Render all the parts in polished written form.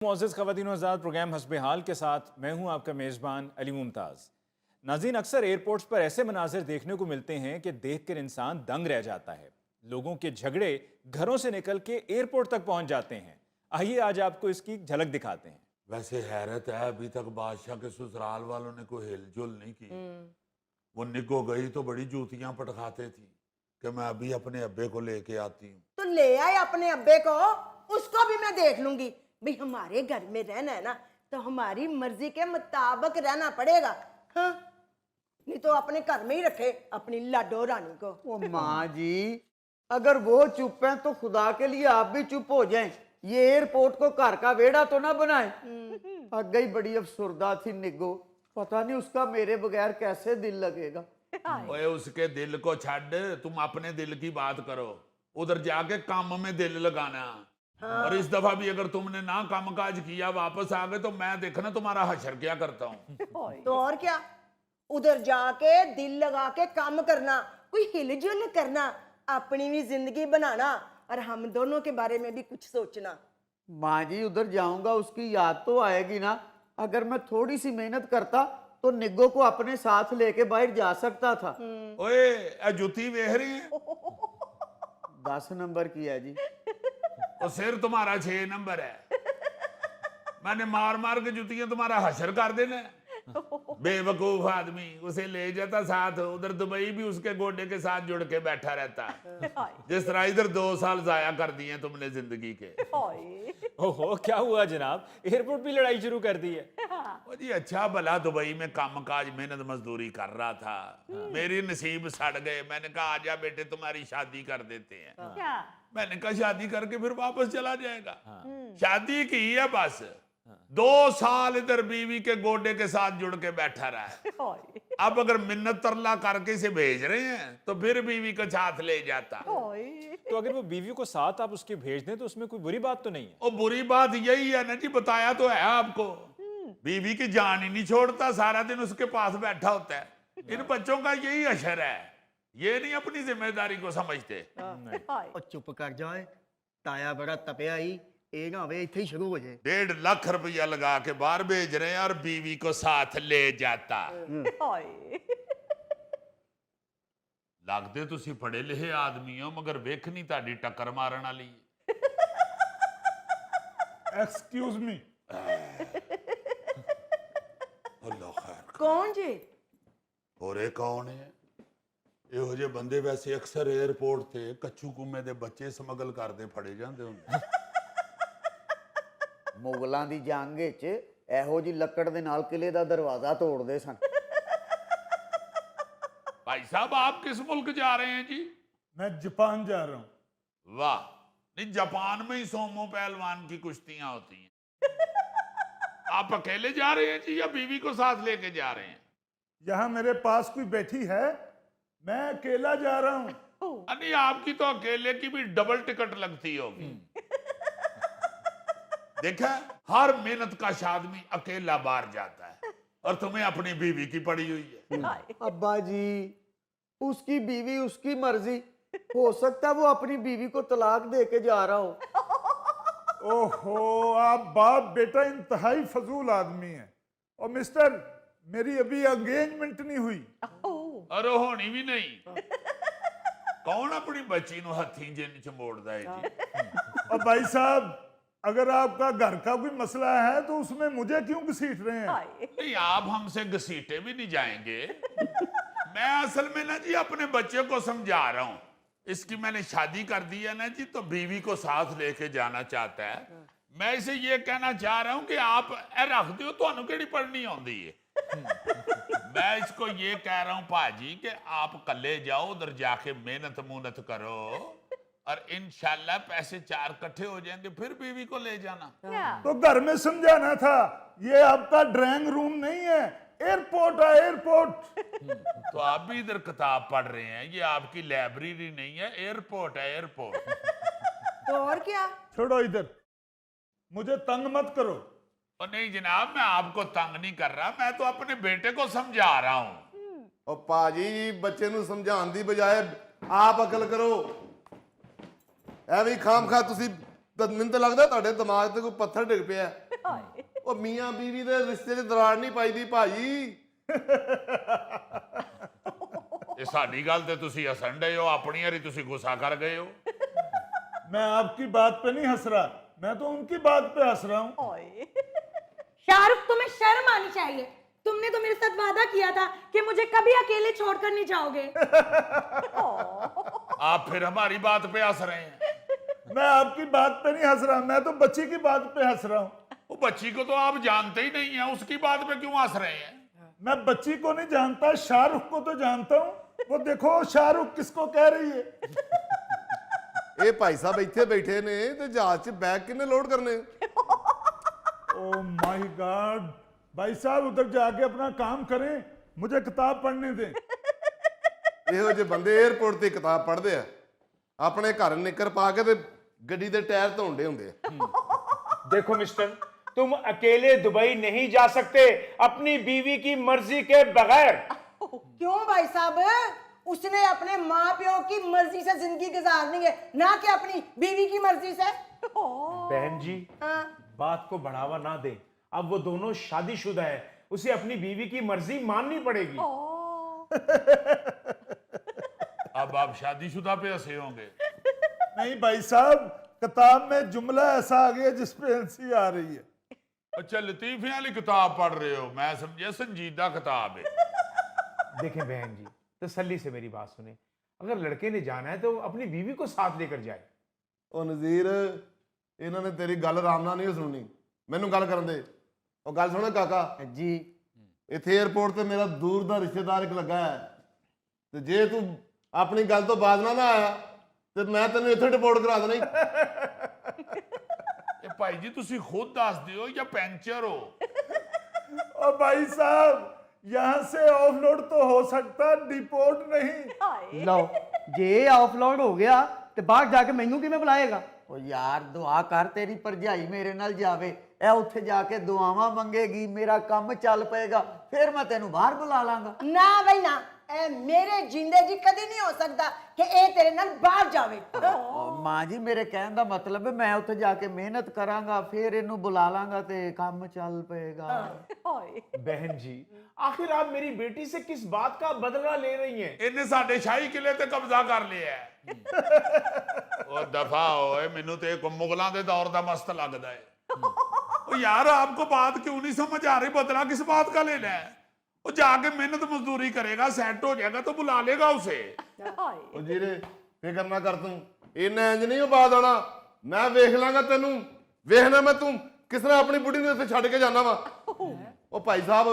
मुअज़्ज़िज़ ख़वातीन व हज़रात, प्रोग्राम हस्बे हाल के साथ मैं हूं आपका मेज़बान अली मुमताज़। नाज़रीन, अक्सर एयरपोर्ट्स पर ऐसे मनाजिर देखने को मिलते हैं कि देखकर इंसान दंग रह जाता है। लोगों के झगड़े घरों से निकल के एयरपोर्ट तक पहुंच जाते हैं। आइए आज आपको इसकी झलक दिखाते हैं। वैसे हैरत है, अभी तक बादशाह के ससुराल वालों ने कोई हिलजुल नहीं की। वो निको गई तो बड़ी जूतियां पटखाते थी कि मैं अभी अपने अब्बे को लेके आती हूँ। तो ले आए अपने अब्बे को, उसको भी मैं देख लूंगी। भाई हमारे घर में रहना है ना, तो हमारी मर्जी के मुताबिक रहना पड़ेगा। हाँ, नहीं तो अपने घर में ही रखे अपनी लाडो रानी को। ओ माँ जी, अगर वो चुप हैं तो खुदा के लिए आप भी चुप हो जाएं। ये एयरपोर्ट को घर का वेड़ा तो ना बनाए। अगई बड़ी अफसुर्दा थी निगो, पता नहीं उसका मेरे बगैर कैसे दिल लगेगा। ओए उसके दिल को छड़, तुम अपने दिल की बात करो। उधर जाके काम में दिल लगाना। और इस दफा भी अगर तुमने ना काम काज किया, वापस आ गए तो मैं देखना तुम्हारा हशर क्या करता हूँ। तो और क्या, उधर जाके दिल लगा के काम करना, कोई हिलजुल करना, अपनी भी जिंदगी बनाना और हम दोनों के बारे में भी कुछ सोचना। माँ जी, उधर जाऊंगा उसकी याद तो आएगी ना। अगर मैं थोड़ी सी मेहनत करता तो निग्गो को अपने साथ लेके बाहर जा सकता था। ओए ए जुती वेख रही है? 10 नंबर की है जी। और सिर तुम्हारा 6 नंबर है। मैंने मार मार के जुतियां तुम्हारा हशर कर देना है। बेवकूफ आदमी, उसे ले जाता साथ, उधर दुबई भी उसके गोडे के साथ जुड़ के बैठा रहता। जिस तरह इधर 2 साल जाया कर दिए तुमने जिंदगी के। ओहो, क्या हुआ जनाब, एयरपोर्ट भी लड़ाई शुरू कर दी है? ओ जी, अच्छा भला दुबई में काम काज मेहनत मजदूरी कर रहा था। मेरी नसीब सड़ गए। मैंने कहा आजा बेटे, तुम्हारी शादी कर देते हैं। मैंने कहा शादी करके फिर वापस चला जाएगा। शादी की है बस, 2 साल इधर बीवी के गोडे के साथ जुड़ के बैठा रहा है। अब अगर मिन्नत तरला करके इसे भेज रहे हैं तो फिर बीवी को साथ ले जाता। तो अगर वो बीवी को साथ आप उसके भेज दें तो उसमें कोई बुरी बात तो नहीं है? और बुरी बात यही है ना जी, बताया तो है आपको। बीवी की जान ही नहीं छोड़ता, सारा दिन उसके पास बैठा होता है। इन बच्चों का यही असर है, ये नहीं अपनी जिम्मेदारी को समझते। और चुप कर जाए, ताया बड़ा तपया ही, ये ना वे इथे ही शुरू हो जाए। 1.5 लाख रुपया लगा के बाहर भेज रहे हैं और बीवी को साथ ले जाता। लगते तुसी पढ़े लिखे आदमी हो, मगर वेख नहीं ताड़ी टक्कर मारन वाली। Excuse me. अल्लाह खैर। कौन जी? और ये कौन है? ਇਹੋ ਜਿਹੇ ਬੰਦੇ ਵੈਸੇ ਅਕਸਰ 에ਅਰਪੋਰਟ ਤੇ ਕੱਚੂ ਕੁੰਮੇ ਦੇ ਬੱਚੇ ਸਮਗਲ ਕਰਦੇ ਫੜੇ ਜਾਂਦੇ ਹੁੰਦੇ। ਮੁਗਲਾਂ ਦੀ ਜੰਗ ਵਿੱਚ ਇਹੋ ਜੀ ਲੱਕੜ ਦੇ ਨਾਲ ਕਿਲੇ ਦਾ ਦਰਵਾਜ਼ਾ ਤੋੜਦੇ ਸਨ। भाई साहब, आप किस मुल्क जा रहे हैं जी? मैं जापान जा रहा हूँ। वाह, नहीं जापान में ही सोमो पहलवान की कुश्तियां होती हैं। आप अकेले जा रहे हैं जी या बीवी को साथ लेके जा रहे हैं? यहाँ मेरे पास कोई बैठी है, मैं अकेला जा रहा हूँ। नहीं, आपकी तो अकेले की भी डबल टिकट लगती होगी। देखा, हर मेहनत का आदमी अकेला बाहर जाता है और तुम्हें अपनी बीवी की पड़ी हुई है। अब्बा जी, उसकी बीवी उसकी मर्जी, हो सकता है वो अपनी बीवी को तलाक दे के जा रहा हो। ओहो, आप बाप बेटा इंतहाई फजूल आदमी हैं। और मिस्टर, मेरी अभी एंगेजमेंट नहीं हुई। अरे होनी भी नहीं। कौन अपनी बच्ची नु हथी जिन च मोड़दा है जी? और भाई साहब, अगर आपका घर का कोई मसला है तो उसमें मुझे क्यों घसीट रहे हैं? नहीं, आप हमसे घसीटे भी नहीं जाएंगे। मैं असल में ना जी अपने बच्चे को समझा रहा हूँ। इसकी मैंने शादी कर दी है ना जी, तो बीवी को साथ लेके जाना चाहता है। मैं इसे ये कहना चाह रहा हूँ कि आप रख दो, तो केड़ी पढ़नी आती है। मैं इसको ये कह रहा हूँ भाजी कि आप कल्ले जाओ, उधर जाके मेहनत मुहनत करो और इंशाल्लाह पैसे 4 इकट्ठे हो जाएंगे, फिर बीवी को ले जाना। तो घर में समझाना था, ये आपका ड्राइंग रूम नहीं है, एयरपोर्ट है, एयरपोर्ट। तो आप भी इधर किताब पढ़ रहे हैं, ये आपकी लाइब्रेरी नहीं है, एयरपोर्ट है, एयरपोर्ट। तो और क्या? छोड़ो इधर, मुझे तंग मत करो। और नहीं जनाब, मैं आपको तंग नहीं कर रहा, मैं तो अपने बेटे को समझा रहा हूँ। और पाजी, बच्चे ਨੂੰ ਸਮਝਾਉਣ ਦੀ ਬਜਾਏ ਆਪ ਅਕਲ ਕਰੋ। ਐਵੇਂ ਖਾਮ ਖਾ ਤੁਸੀਂ, ਮੈਨੂੰ ਤਾਂ ਲੱਗਦਾ ਤੁਹਾਡੇ ਦਿਮਾਗ ਤੇ ਕੋਈ ਪੱਥਰ ਡਿੱਗ ਪਿਆ। ਉਹ ਮੀਆਂ ਬੀਵੀ ਦੇ ਰਿਸ਼ਤੇ 'ਚ ਦਰਾੜ ਨਹੀਂ ਪਾਈਦੀ ਭਾਜੀ। ਇਹ ਸਾਡੀ ਗੱਲ ਤੇ ਤੁਸੀਂ ਹੱਸਣ ਡਏ ਹੋ, ਆਪਣੀ ਵਾਰੀ ਤੁਸੀਂ ਗੁੱਸਾ ਕਰ ਗਏ ਹੋ। मैं आपकी बात पे नहीं हंस रहा, मैं तो उनकी बात पे हंस रहा हूँ। शाहरुख, तुम्हें शर्म आनी चाहिए। तुमने तो मेरे साथ वादा किया था कि मुझे कभी अकेले छोड़कर नहीं जाओगे। आप फिर हमारी बात पे हंस रहे हैं। मैं आपकी बात पे नहीं हंस रहा, मैं तो बच्ची की बात पे हंस रहा हूँ। वो बच्ची को तो आप जानते ही नहीं है, उसकी बात पे क्यों हंस रहे हैं? मैं बच्ची को नहीं जानता, शाहरुख को तो जानता हूँ। वो देखो शाहरुख किसको कह रही है। ਇਹ ਭਾਈ ਸਾਹਿਬ ਇੱਥੇ ਬੈਠੇ ਨੇ ਤੇ ਜਹਾਜ਼ 'ਚ ਬੈਗ ਕਿੰਨੇ ਲੋਡ ਕਰਨੇ? ओ माय गॉड, भाई साहब उधर जाके अपना काम करें, मुझे किताब पढ़ने दें। ਇਹੋ ਜਿਹੇ ਬੰਦੇ 에어ਪੋਰਟ ਤੇ ਕਿਤਾਬ ਪੜ੍ਹਦੇ ਆ, ਆਪਣੇ ਘਰ ਨਿੱਕਰ ਪਾ ਕੇ ਤੇ ਗੱਡੀ ਦੇ ਟਾਇਰ ਧੋਂਦੇ ਹੁੰਦੇ ਆ। देखो मिस्टर, तुम अकेले दुबई नहीं जा सकते अपनी बीवी की मर्जी के बगैर। क्यों भाई साहब? उसने अपने माँ प्यो की मर्जी से जिंदगी गुजारनी है, ना कि अपनी बीवी की मर्जी से। बहन जी, हाँ। बात को बढ़ावा ना दें। अब वो दोनों शादीशुदा है, उसे अपनी बीवी की मर्जी माननी पड़ेगी। अब आप शादीशुदा पे हंसे होंगे। नहीं भाई साहब, किताब में जुमला ऐसा आ गया जिस पे हंसी आ रही है। अच्छा, लतीफियां वाली किताब पढ़ रहे हो, मैं समझे संजीदा किताब है। देखें बहन जी, तसल्ली से मेरी बात सुने। अगर लड़के ने जाना है तो अपनी बीवी को साथ लेकर जाए। ਉਹ ਨਜ਼ੀਰ, ਇਹਨਾਂ ਨੇ ਤੇਰੀ ਗੱਲ ਆਰਾਮ ਨਾਲ ਨਹੀਂ ਸੁਣਨੀ, ਮੈਨੂੰ ਗੱਲ ਕਰਨ ਦੇ। ਉਹ ਗੱਲ ਸੁਣ ਕਾਕਾ जी ਇੱਥੇ 에어ਪੋਰਟ ਤੇ ਮੇਰਾ ਦੂਰ ਦਾ ਰਿਸ਼ਤੇਦਾਰ ਇੱਕ ਲੱਗਾ ਹੈ, ਤੇ ਜੇ ਤੂੰ ਆਪਣੀ ਗੱਲ ਤੋਂ ਬਾਜ਼ ਨਾ ਆਇਆ ਤੇ ਮੈਂ ਤੈਨੂੰ ਇੱਥੇ ਡਿਪੋਰਟ ਕਰਾ ਦੇਣਾ ਈ। ਇਹ ਭਾਈ ਜੀ ਤੁਸੀਂ ਖੁਦ ਦੱਸ ਦਿਓ ਜਾਂ ਪੈਂਚਰ ਹੋ? और भाई साहब, यहाँ से ऑफलोड तो हो सकता, डिपोर्ट नहीं। लो जे ऑफलोड हो गया ਤੇ ਬਾਹਰ ਜਾ ਕੇ ਮੈਨੂੰ ਕਿਵੇਂ ਬੁਲਾਏਗਾ? ਉਹ ਯਾਰ ਦੁਆ ਕਰ ਤੇਰੀ ਭਰਜਾਈ ਮੇਰੇ ਨਾਲ ਜਾਵੇ, ਇਹ ਉੱਥੇ ਜਾ ਕੇ ਦੁਆਵਾਂ ਮੰਗੇਗੀ, ਮੇਰਾ ਕੰਮ ਚੱਲ ਪਏਗਾ, ਫਿਰ ਮੈਂ ਤੈਨੂੰ ਬਾਹਰ ਬੁਲਾ ਲਾਂਗਾ। ना भाई ना, ए मेरे जिंदे जी कदी नहीं हो सकता कि ए तेरे नाल बाहर जावे। ਉਹ ਮਾਂ ਜੀ, ਮੇਰੇ ਕਹਿਣ ਦਾ ਮਤਲਬ ਹੈ ਮੈਂ ਉੱਥੇ ਜਾ ਕੇ ਮਿਹਨਤ ਕਰਾਂਗਾ, ਫਿਰ ਇਹਨੂੰ ਬੁਲਾ ਲਾਂਗਾ ਤੇ ਕੰਮ ਚੱਲ ਪਏਗਾ। बहन जी, आखिर आप मेरी बेटी से किस बात का बदला ले रही हैं? ਇਹਨੇ ਸਾਡੇ ਸ਼ਾਹੀ ਕਿਲੇ ਤੇ ਕਬਜ਼ਾ ਕਰ ਲਿਆ ਹੈ। ਉਹ ਦਫਾ ਹੋਏ, ਮੈਨੂੰ ਤੇ ਇੱਕ ਮੁਗਲਾਂ ਦੇ ਦੌਰ ਦਾ ਮਸਤ ਲੱਗਦਾ ਹੈ। ਉਹ ਯਾਰ, आपको बात क्यों नहीं समझ आ रही? बदला किस बात का लेना है? वो जाके मेहनत मजदूरी करेगा, सेट हो जाएगा तो बुला लेगा उसे। ਉਹ ਜੀਰੇ ਫਿਕਰ ਨਾ ਕਰ ਤੂੰ, ਇਹਨਾਂ ਇੰਜ ਨਹੀਂ ਉਹ ਬਾਤ ਆਣਾ, ਮੈਂ ਵੇਖ ਲਾਂਗਾ ਤੈਨੂੰ, ਵੇਖਣਾ ਮੈਂ ਤੂੰ ਕਿਸ ਤਰ੍ਹਾਂ ਆਪਣੀ ਬੁੱਢੀ ਨੂੰ ਇੱਥੇ ਛੱਡ ਕੇ ਜਾਣਾ ਵਾ। ਉਹ ਭਾਈ ਸਾਹਿਬ,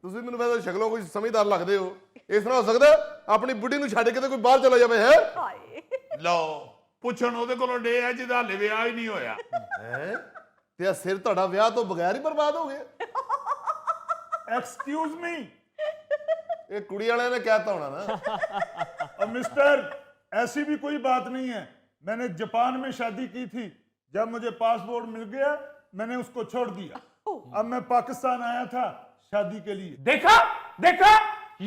ਤੁਸੀਂ ਮੈਨੂੰ ਵੈਸੇ ਸ਼ਕਲੋਂ ਕੋਈ ਸਮਝਦਾਰ ਲੱਗਦੇ ਹੋ, ਇਸ ਤਰ੍ਹਾਂ ਹੋ ਸਕਦਾ ਆਪਣੀ ਬੁੱਢੀ ਨੂੰ ਛੱਡ ਕੇ ਤੇ ਕੋਈ ਬਾਹਰ ਚਲਾ ਜਾਵੇ? ਹੈ ਲਓ, ਪੁੱਛਣ ਉਹਦੇ ਕੋਲੋਂ ਡੇ ਹੈ ਜਿਹਦਾ ਹਲੇ ਵਿਆਹ ਹੀ ਨਹੀਂ ਹੋਇਆ। ਹੈ ਤੇ ਆ ਸਿਰ ਤੁਹਾਡਾ ਵਿਆਹ ਤੋਂ ਬਗੈਰ ਹੀ ਬਰਬਾਦ ਹੋ ਗਿਆ। Excuse me. ਇਹ ਕੁੜੀ ਵਾਲਿਆਂ ਨੇ ਕਹਿਤਾ ਹੋਣਾ ਨਾ। और मिस्टर, ऐसी भी कोई बात नहीं है, मैंने जापान में शादी की थी, जब मुझे पासपोर्ट मिल गया मैंने उसको छोड़ दिया, अब मैं पाकिस्तान आया था शादी के लिए। देखा देखा,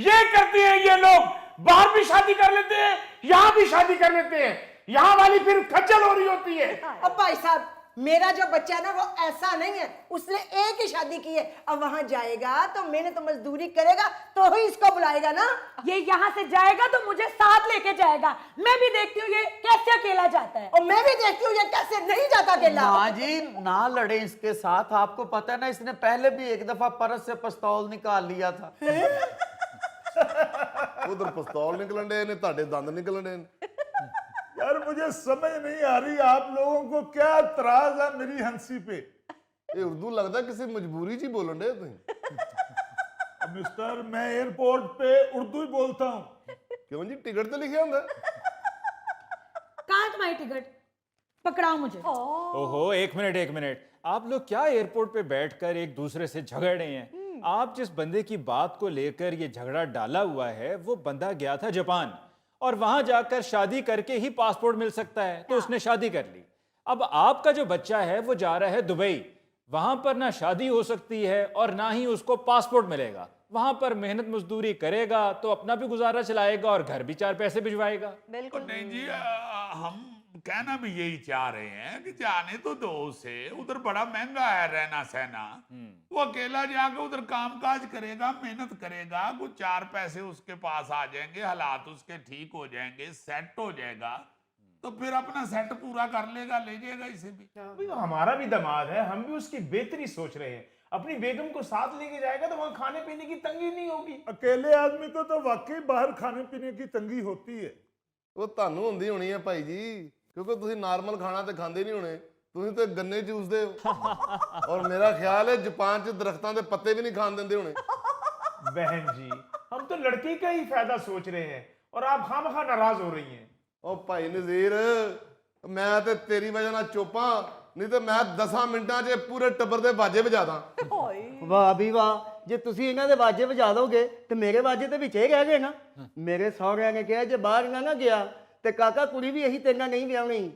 ये करते हैं ये लोग, बाहर भी शादी कर लेते हैं, यहाँ भी शादी कर लेते हैं, यहाँ वाली फिर खज्जल हो रही होती है। अब भाई साहब, मेरा जो बच्चा है ना वो ऐसा नहीं है, उसने एक ही शादी की है, अब वहां जाएगा तो मेहनत तो मजदूरी करेगा तो ही इसको बुलाएगा ना। ये यहाँ से जाएगा तो मुझे साथ लेके जाएगा। मैं भी देखती हूँ ये कैसे अकेला जाता है। और मैं भी देखती हूँ ये कैसे नहीं जाता अकेला। माँ जी ना लड़े इसके साथ, आपको पता है ना इसने पहले भी एक दफा परस से पिस्तौल निकाल लिया था। ਉਧਰ ਪਿਸਤੌਲ ਨਿਕਲਣ ਦੇ ਨੇ, ਤੁਹਾਡੇ ਦੰਦ ਨਿਕਲਣ ਦੇ ਨੇ। यार मुझे समझ नहीं आ रही आप लोगों को क्या एतराज है मेरी हंसी पे। ਇਹ ਉਰਦੂ ਲੱਗਦਾ ਕਿਸੇ ਮਜਬੂਰੀ 'ਚ ਹੀ ਬੋਲਣ ਦੇ ਤੁਸੀਂ। मिस्टर, मैं एयरपोर्ट पे उर्दू ही बोलता हूँ। ਕਿਉਂ ਜੀ, ਟਿਕਟ ਤੇ ਲਿਖਿਆ ਹੁੰਦਾ? कहाँ है तुम्हारी टिकट? पकड़ाओ मुझे। ओहो, एक मिनट, आप लोग क्या एयरपोर्ट पे बैठकर एक दूसरे से झगड़ रहे हैं? आप जिस बंदे की बात को लेकर ये झगड़ा डाला हुआ है वो बंदा गया था जापान, और वहां जाकर शादी करके ही पासपोर्ट मिल सकता है, तो उसने शादी कर ली। अब आपका जो बच्चा है वो जा रहा है दुबई, वहां पर ना शादी हो सकती है और ना ही उसको पासपोर्ट मिलेगा। वहां पर मेहनत मजदूरी करेगा तो अपना भी गुजारा चलाएगा और घर भी 4 पैसे भिजवाएगा। नहीं जी, हम कहना भी यही चाह रहे हैं कि जाने तो दो उसे, उधर बड़ा महंगा है रहना सहना। वो अकेला जाकर उधर कामकाज करेगा, मेहनत करेगा, कुछ 4 पैसे उसके पास आ जाएंगे, हालात उसके ठीक हो जाएंगे, सेट हो जाएगा, तो फिर अपना सेट पूरा कर लेगा, ले जाएगा इसे भी। भाई वो हमारा भी दामाद है, हम भी उसकी बेहतरी सोच रहे हैं। अपनी बेगम को साथ लेके जाएगा तो वहां खाने पीने की तंगी नहीं होगी। अकेले आदमी को तो वाकई बाहर खाने पीने की तंगी होती है। ਉਹ ਤੁਹਾਨੂੰ ਹੁੰਦੀ ਹੋਣੀ ਹੈ ਭਾਈ ਜੀ, ਕਿਉਂਕਿ ਤੁਸੀਂ ਨਾਰਮਲ ਖਾਣਾ ਤੇ ਖਾਂਦੇ ਨਹੀਂ ਹੋਣੇ, ਤੁਸੀਂ ਤੇ ਗੰਨੇ ਚੂਸਦੇ ਹੋ। ਔਰ ਮੇਰਾ ਖਿਆਲ ਹੈ ਜਾਪਾਨ 'ਚ ਦਰਖਤਾਂ ਦੇ ਪੱਤੇ ਵੀ ਨਹੀਂ ਖਾਣ ਦਿੰਦੇ ਹੋਣੇ। बहन जी, हम तो लड़की का ही फायदा सोच रहे हैं और आप खामखा नाराज हो रही हैं। ਉਹ ਭਾਈ ਨਜ਼ੀਰ, ਮੈਂ ਤੇ ਤੇਰੀ ਵਜ੍ਹਾ ਨਾਲ ਚੋਪਾਂ, ਨਹੀਂ ਤੇ ਮੈਂ 10 ਮਿੰਟਾਂ 'ਚ ਪੂਰੇ ਟੱਬਰ ਦੇ ਬਾਜੇ ਵਜਾ ਦਾਂ। ਵਾਹ ਵੀ ਵਾਹ, ਜੇ ਤੁਸੀਂ ਇਹਨਾਂ ਦੇ ਵਾਜੇ ਵਜਾ ਦੋਗੇ ਤੇ ਮੇਰੇ ਵਾਜੇ ਤੇ ਵਿੱਚੇ ਰਹਿ ਗਏ ਨਾ। ਮੇਰੇ ਸਹੁਰਿਆਂ ਨੇ ਕਿਹਾ ਜੇ ਬਾਹਰ ਨਾ ਗਿਆ ਤੇ ਕਾਕਾ ਕੁੜੀ ਵੀ ਇਹੀ ਤੇਰੇ ਨਾਲ ਨਹੀਂ ਵਿਆਹਣੀ।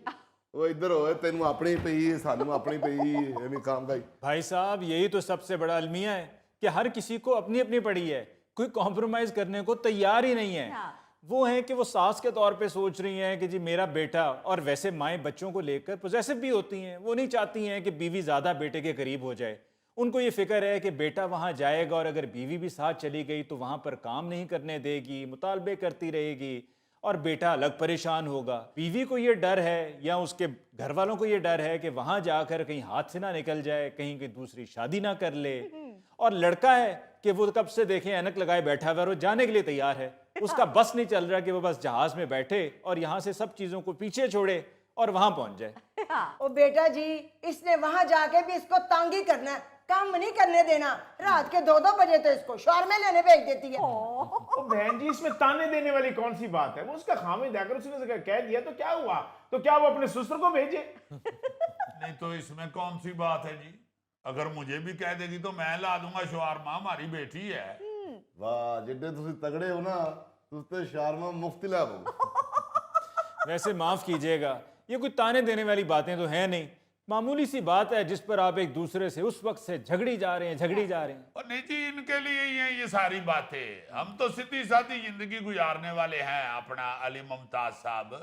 ਉਹ ਇੱਧਰ ਹੋਏ, ਤੈਨੂੰ ਆਪਣੀ ਪਈ, ਸਾਨੂੰ ਆਪਣੀ ਪਈ, ਐਵੇਂ ਕੰਮ ਗਾਈ। भाई साहब, यही तो सबसे बड़ा अलमिया है कि हर किसी को अपनी अपनी पड़ी है, कोई कॉम्प्रोमाइज करने को तैयार ही नहीं है। वो है कि वो सास के तौर पे सोच रही हैं कि जी मेरा बेटा, और वैसे माएँ बच्चों को लेकर पोजेसिव भी होती हैं, वो नहीं चाहती हैं कि बीवी ज़्यादा बेटे के करीब हो जाए। उनको ये फिक्र है कि बेटा वहाँ जाएगा और अगर बीवी भी साथ चली गई तो वहाँ पर काम नहीं करने देगी, मुतालबे करती रहेगी और बेटा अलग परेशान होगा। बीवी को ये डर है या उसके घर वालों को ये डर है कि वहाँ जाकर कहीं हाथ से ना निकल जाए, कहीं की दूसरी शादी ना कर ले। और लड़का है कि वो कब से देखें ऐनक लगाए बैठा हुआ है, वो जाने के लिए तैयार है। उसका बस नहीं चल रहा कि वो बस जहाज में बैठे और यहाँ से सब चीज़ों को पीछे छोड़े और वहाँ पहुँच जाए। ओ बेटा जी, इसने वहां जाके भी इसको तंग ही करना है, काम नहीं करने देना। रात के 2-2 बजे तो इसको शौर में लेने भेज देती है। ओ बहन जी, इसमें ताने देने वाली कौन सी बात है? वो उसका खामिद है, अगर उसने कह दिया तो क्या हुआ? तो क्या वो अपने ससुर को भेजे? नहीं तो इसमें कौन सी बात है जी? अगर मुझे भी कह देगी तो मैं ला दूंगा शवारमा, हमारी बेटी है। ਵਾਹ, ਜਿੱਡੇ ਤੁਸੀਂ ਤਗੜੇ ਹੋ ਨਾ, ਤੁਸੀਂ ਤੇ ਸ਼ਾਰਮਾ ਮੁਫਤ ਲੈ ਲਓ। वैसे माफ़ कीजिएगा, ये कोई ताने देने वाली बातें तो हैं नहीं, मामूली सी बात है जिस पर आप एक दूसरे से उस वक्त से झगड़ी जा रहे हैं। और नहीं जी, इनके लिए ही है ये सारी बातें। हम तो सीधी सादी जिंदगी गुजारने वाले हैं अपना अली मुमताज साहब।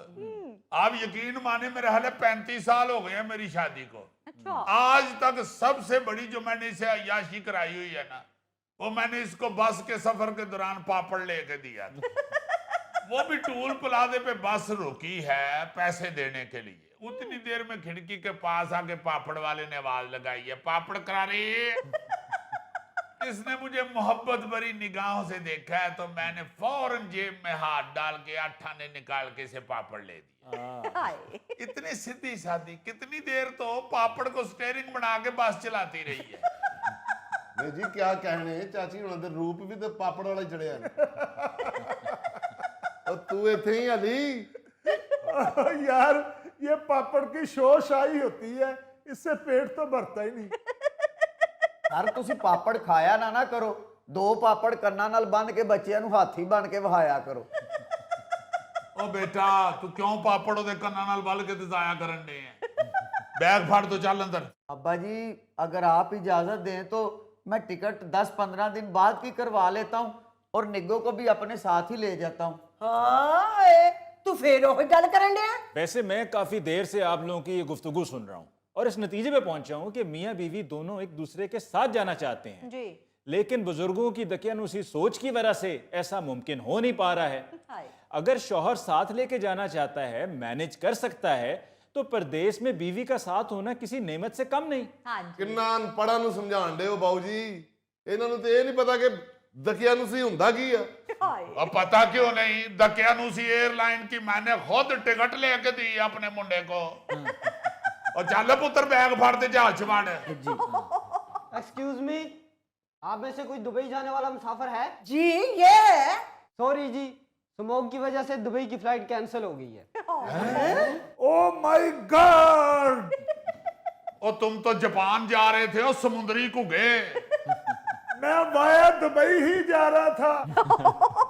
आप यकीन माने, मेरे हाल 35 साल हो गए हैं मेरी शादी को। आज तक सबसे बड़ी जो मैंने इसे अय्याशी कराई हुई है ना, वो मैंने इसको बस के सफर के दौरान पापड़ लेके दिया था। वो भी टूल प्लाजे पे बस रुकी है पैसे देने के लिए, उतनी देर में खिड़की के पास आके पापड़ वाले ने आवाज लगाई है, पापड़ करा रही है। इसने मुझे मोहब्बत भरी निगाहों से देखा है तो मैंने फौरन जेब में हाथ डाल के 8 आने निकाल के इसे पापड़ ले दिया। इतनी सीधी सादी, कितनी देर तो पापड़ को स्टेयरिंग बना के बस चलाती रही है। ਨਹੀਂ ਜੀ, ਕਿਆ ਕਹਿਣੇ, ਚਾਚੀ ਹੁਣਾਂ ਦੇ ਰੂਪ ਵੀ ਤੇ ਪਾਪੜ ਵਾਲਾ ਹੀ ਚੜਿਆ ਨੇ। ਉਹ ਤੂੰ ਇੱਥੇ ਹੀ ਅਲੀ। यार, ये पापड़ की शोशाई होती है, इससे पेट तो भरता ही नहीं। ਸਰ ਤੁਸੀਂ ਪਾਪੜ ਖਾਇਆ ਨਾ ਕਰੋ, 2 ਪਾਪੜ ਕੰਨਾਂ ਨਾਲ ਬੰਨ ਕੇ ਬੱਚਿਆਂ ਨੂੰ ਹਾਥੀ ਬਣ ਕੇ ਵਹਾਇਆ ਕਰੋ। ओ बेटा, तू क्यों पापड़ ओदे कन्ना नाल बल के ते जाया करन दे है? बैग फाड़ तो चल अंदर। अब्बा जी, अगर आप इजाजत दें तो मैं टिकट 10-15 दिन बाद की करवा लेता हूँ और निग्गो को भी अपने साथ ही ले जाता हूँ। हाँ, तू फिर वही गल करन डया। वैसे मैं काफ़ी देर से आप लोगों की ये गुफ्तगू सुन रहा हूँ और इस नतीजे पे पहुंचा हूँ कि मियाँ बीवी दोनों एक दूसरे के साथ जाना चाहते हैं जी। लेकिन बुजुर्गों की दकियानूसी सोच की वजह से ऐसा मुमकिन हो नहीं पा रहा है। अगर शौहर साथ लेके जाना चाहता है, मैनेज कर सकता है, तो परदेश में बीवी का साथ होना किसी नेमत से कम नहीं। हाँ जी। ਕਿੰਨਾ ਅਨਪੜਾਂ ਨੂੰ ਸਮਝਾਣ ਦੇ ਹੋ ਬਾਊ ਜੀ, ਇਹਨਾਂ ਨੂੰ ਤੇ ਇਹ ਨਹੀਂ ਪਤਾ ਕਿ दकियानूसी ਹੁੰਦਾ ਕੀ ਆ। और पता क्यों नहीं, दकियानूसी एयरलाइन की मैंने खुद टिकट लेके दी अपने मुंडे को। और चल पुत्र, बैग फाड़ते जहाज च मार। एक्सक्यूज मी, आप में से कोई दुबई जाने वाला मुसाफिर है? जी ये है। सॉरी जी, स्मोक की वजह से दुबई की फ्लाइट कैंसिल हो गई है। Oh my God! और तुम तो जापान जा रहे थे और समुद्री को गए। मैं वाया दुबई ही जा रहा था।